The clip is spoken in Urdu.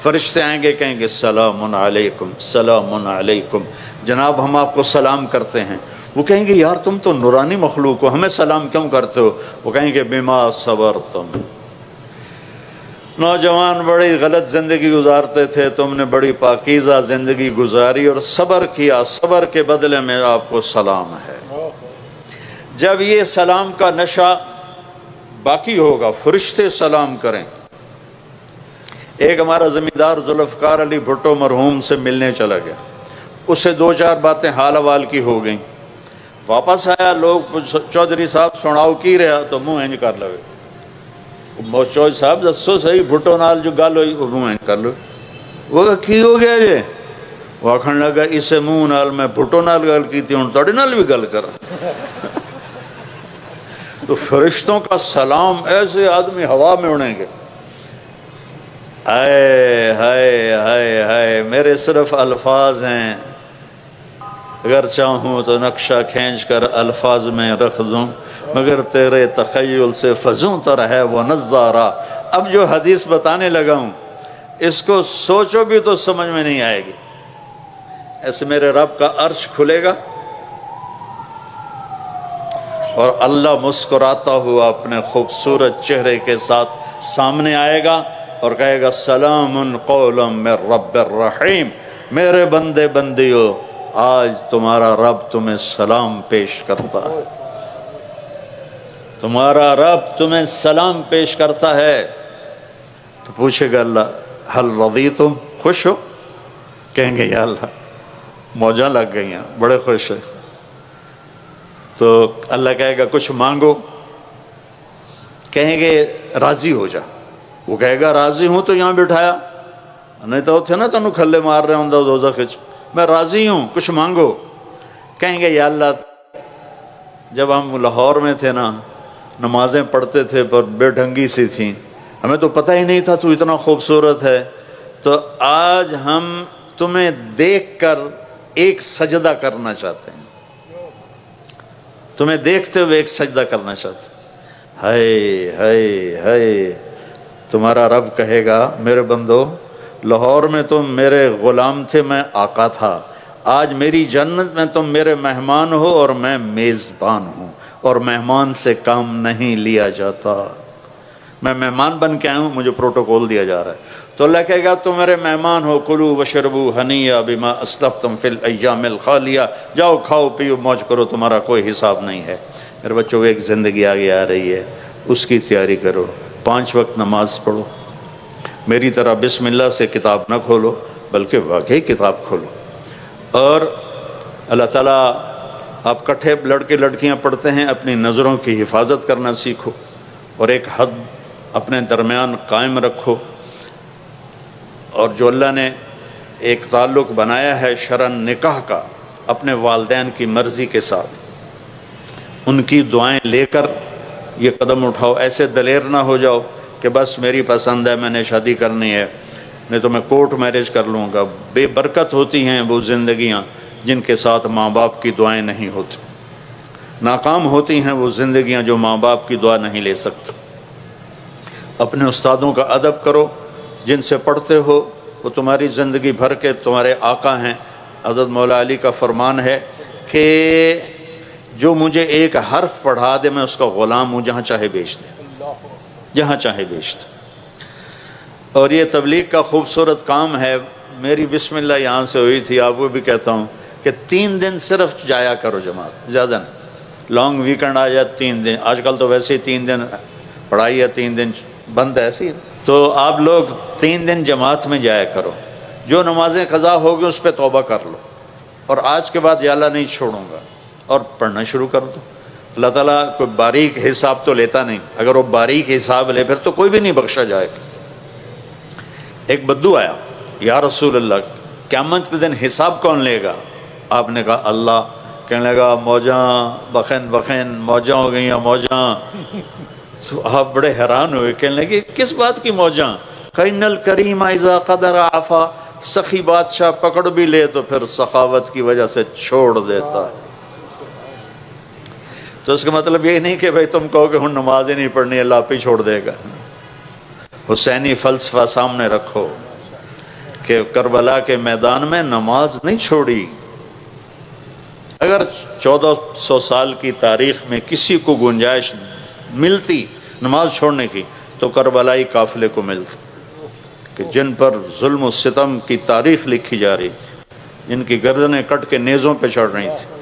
فرشتے آئیں گے کہیں گے سلام علیکم سلام علیکم، جناب ہم آپ کو سلام کرتے ہیں۔ وہ کہیں گے یار تم تو نورانی مخلوق ہو، ہمیں سلام کیوں کرتے ہو؟ وہ کہیں گے بما صبرتم، نوجوان بڑی غلط زندگی گزارتے تھے، تم نے بڑی پاکیزہ زندگی گزاری اور صبر کیا، صبر کے بدلے میں آپ کو سلام ہے۔ جب یہ سلام کا نشہ باقی ہوگا، فرشتے سلام کریں۔ ایک ہمارا زمیندار ذوالفقار علی بھٹو مرحوم سے ملنے چلا گیا، اس سے دو چار باتیں حال احوال کی ہو گئیں، واپس آیا، لوگ چودھری صاحب سناؤ کی رہا تو منہ انج کر لوے، چودھری صاحب دسو صحیح بھٹو نال جو گل ہوئی، وہ منہ انج کر لو، وہ کہا کی ہو گیا جی؟ وہ آکھن لگا اسے منہ نال میں بھٹو نال گل کی تھی، ہوں تھوڑے نال بھی گل کرا۔ تو فرشتوں کا سلام ایسے آدمی ہوا میں اڑیں گے، ہائے ہائے ہائے ہائے، میرے صرف الفاظ ہیں، اگر چاہوں تو نقشہ کھینچ کر الفاظ میں رکھ دوں، مگر تیرے تخیل سے فزوں تر ہے وہ نظارہ۔ اب جو حدیث بتانے لگا ہوں اس کو سوچو بھی تو سمجھ میں نہیں آئے گی۔ ایسے میرے رب کا عرش کھلے گا اور اللہ مسکراتا ہوا اپنے خوبصورت چہرے کے ساتھ سامنے آئے گا اور کہے گا سلام قولا من رب الرحیم، میرے بندے بندیو آج تمہارا رب تمہیں سلام پیش کرتا ہے، تمہارا رب تمہیں سلام پیش کرتا ہے۔ تو پوچھے گا اللہ حل رضیتم، خوش ہو؟ کہیں گے یا اللہ موجاں لگ گئی ہیں، بڑے خوش ہیں۔ تو اللہ کہے گا کچھ مانگو، کہیں گے راضی ہو جا، وہ کہے گا راضی ہوں تو یہاں بٹھایا، نہیں تو تھے نا تنوں کھلے مار رہے ہوں دوزخ وچ، میں راضی ہوں کچھ مانگو۔ کہیں گے یا اللہ جب ہم لاہور میں تھے نا نمازیں پڑھتے تھے پر بے ڈھنگی سی تھیں، ہمیں تو پتہ ہی نہیں تھا تو اتنا خوبصورت ہے، تو آج ہم تمہیں دیکھ کر ایک سجدہ کرنا چاہتے ہیں، تمہیں دیکھتے ہوئے ایک سجدہ کرنا چاہتے ہیں۔ ہائے ہائے ہائے، تمہارا رب کہے گا میرے بندو لاہور میں تم میرے غلام تھے، میں آقا تھا، آج میری جنت میں تم میرے مہمان ہو اور میں میزبان ہوں، اور مہمان سے کام نہیں لیا جاتا، میں مہمان بن کے آیا ہوں، مجھے پروٹوکول دیا جا رہا ہے۔ تو اللہ کہے گا تم میرے مہمان ہو، کلوا واشربوا ہنیئا بما اسلفتم فی الایام الخالیہ، جاؤ کھاؤ پیو موج کرو، تمہارا کوئی حساب نہیں ہے۔ میرے بچوں ایک زندگی آگے آ رہی ہے، اس کی تیاری کرو، 5 وقت نماز پڑھو، میری طرح بسم اللہ سے کتاب نہ کھولو بلکہ واقعی کتاب کھولو، اور اللہ تعالیٰ آپ کٹھے لڑکے لڑکیاں پڑھتے ہیں، اپنی نظروں کی حفاظت کرنا سیکھو اور ایک حد اپنے درمیان قائم رکھو، اور جو اللہ نے ایک تعلق بنایا ہے شرعاً نکاح کا اپنے والدین کی مرضی کے ساتھ، ان کی دعائیں لے کر یہ قدم اٹھاؤ، ایسے دلیر نہ ہو جاؤ کہ بس میری پسند ہے میں نے شادی کرنی ہے، نہیں تو میں کورٹ میرج کر لوں گا۔ بے برکت ہوتی ہیں وہ زندگیاں جن کے ساتھ ماں باپ کی دعائیں نہیں ہوتی، ناکام ہوتی ہیں وہ زندگیاں جو ماں باپ کی دعا نہیں لے سکتی۔ اپنے استادوں کا ادب کرو، جن سے پڑھتے ہو وہ تمہاری زندگی بھر کے تمہارے آقا ہیں۔ حضرت مولا علی کا فرمان ہے کہ جو مجھے ایک حرف پڑھا دے میں اس کا غلام ہوں، جہاں چاہے بیچ دے، جہاں چاہے بیچ دے۔ اور یہ تبلیغ کا خوبصورت کام ہے، میری بسم اللہ یہاں سے ہوئی تھی، آپ کو بھی کہتا ہوں کہ 3 دن صرف جایا کرو جماعت، زیادہ نہیں، لانگ ویکنڈ آ جائے 3 دن، آج کل تو ویسے ہی 3 دن پڑھائی ہے، 3 دن بند ہے ایسی، تو آپ لوگ 3 دن جماعت میں جایا کرو، جو نمازیں قضا ہوگی اس پہ توبہ کر لو، اور آج کے بعد یا اللہ نہیں چھوڑوں گا، اور پڑھنا شروع کر دو۔ اللہ تعالیٰ کوئی باریک حساب تو لیتا نہیں، اگر وہ باریک حساب لے پھر تو کوئی بھی نہیں بخشا جائے گا۔ ایک بدو آیا، یا رسول اللہ قیامت کے دن حساب کون لے گا؟ آپ نے کہا اللہ۔ کہنے لگا موجاں بخین بخین موجاں ہو گئیں موجاں۔ تو آپ بڑے حیران ہوئے، کہنے لگے کس بات کی موجاں؟ کَإِنَّ الْكَرِيمَ اِذَا قَدَرَ عَفَا، سخی بادشاہ پکڑ بھی لے تو پھر سخاوت کی وجہ سے چھوڑ دیتا ہے۔ تو اس کا مطلب یہ نہیں کہ بھئی تم کہو کہ ہن نماز ہی نہیں پڑھنی، اللہ آپ ہی چھوڑ دے گا۔ حسینی فلسفہ سامنے رکھو، کہ کربلا کے میدان میں نماز نہیں چھوڑی۔ اگر 1400 سال کی تاریخ میں کسی کو گنجائش ملتی نماز چھوڑنے کی تو کربلائی قافلے کو ملتی، کہ جن پر ظلم و ستم کی تاریخ لکھی جا رہی تھی، جن کی گردنیں کٹ کے نیزوں پہ چڑھ رہی تھی،